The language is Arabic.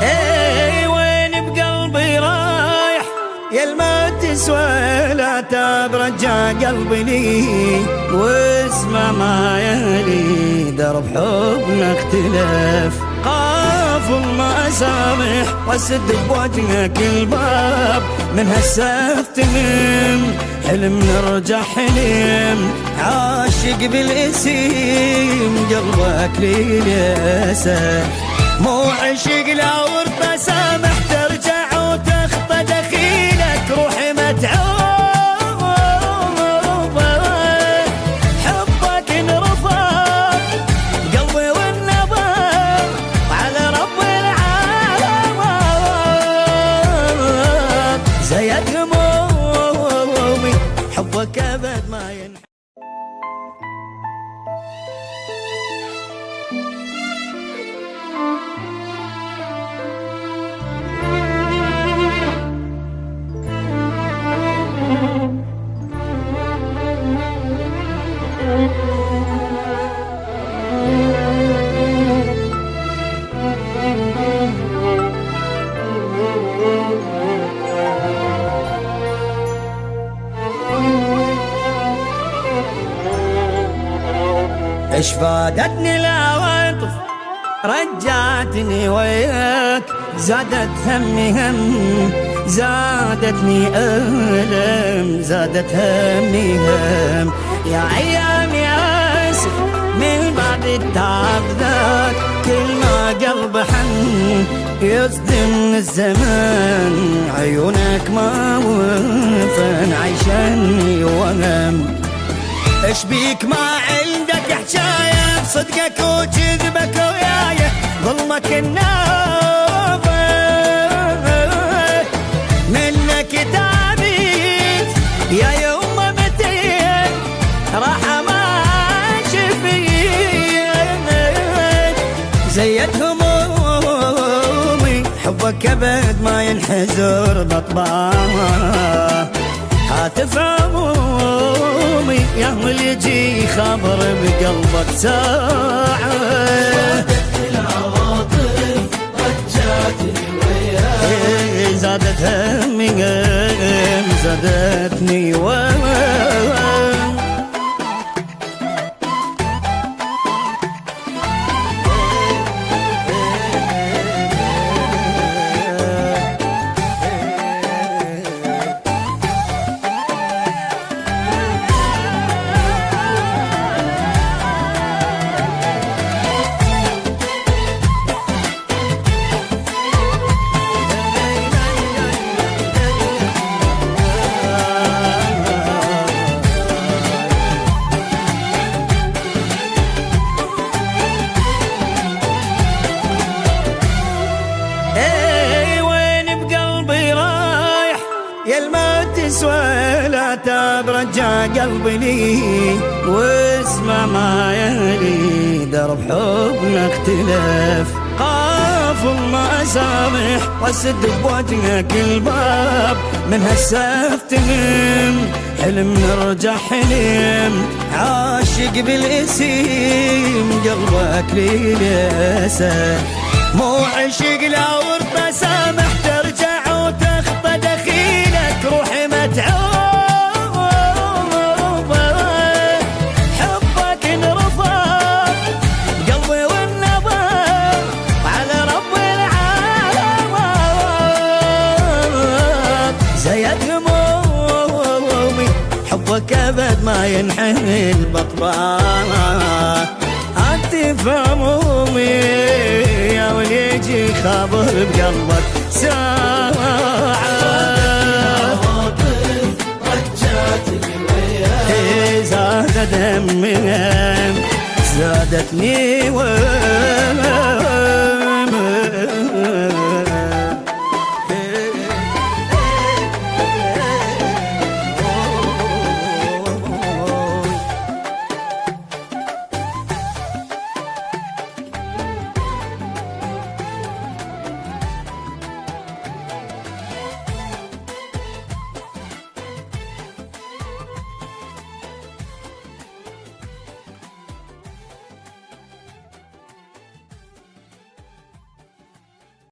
اي وين بقلبي رايح يا الما تسوى لا تاب رجع قلبي لي واسمع ما يلي درب حبنا اختلاف قافل ما اسامح واسد بوجهك الباب من هسه افتهم حلم نرجع حلم عاشق بالاسم قلبك لي للاسف مو عشق لا ورد سامح ترجع وتخطى دخيلك روحي متعوب حبك انرفض قلبي والنبض على رب العالم زيد همومي حبك ابد ما ينحب اش فادتني العواطف رجعتني وياك زادت همي هم زادتني ألم زادت همي هم يا عيام يا اسف من بعد التعب ذاك كل ما قلب حن يصدم الزمان عيونك ما وفن عيشني وهم اش بيك ما عندك حجايه بصدقك وكذبك وياي ظلمك النافذ منك تعبيت يا يوم متين راح ما شفيت زيت همومي حبك ابد ما ينحزر بطبعه هاتف عمومي يا اللي يجي خبر بقلبك ساعة العواطف رجعتني وياك زادت همي زادتني يا الما تسوى لا تاب رجع قلبي لي واسمع ما يلي درب حبنا اختلاف قافل ما اسامح واسد بوجهك الباب من هسه افتهم حلم نرجع حلم عاشق بالاسم قلبك لي للاسف مو عشق لا ورد سامح ترجع وتخطى دخيلك روحي متعوب حبك انرفض قلبي والنبض على رب العالم زيد همومي حبك ابد ما ينحل بطبعه هاتف همومي يا ولي يجي خبر بقلبك ساعة رجعتني وياك زادت همي زادتني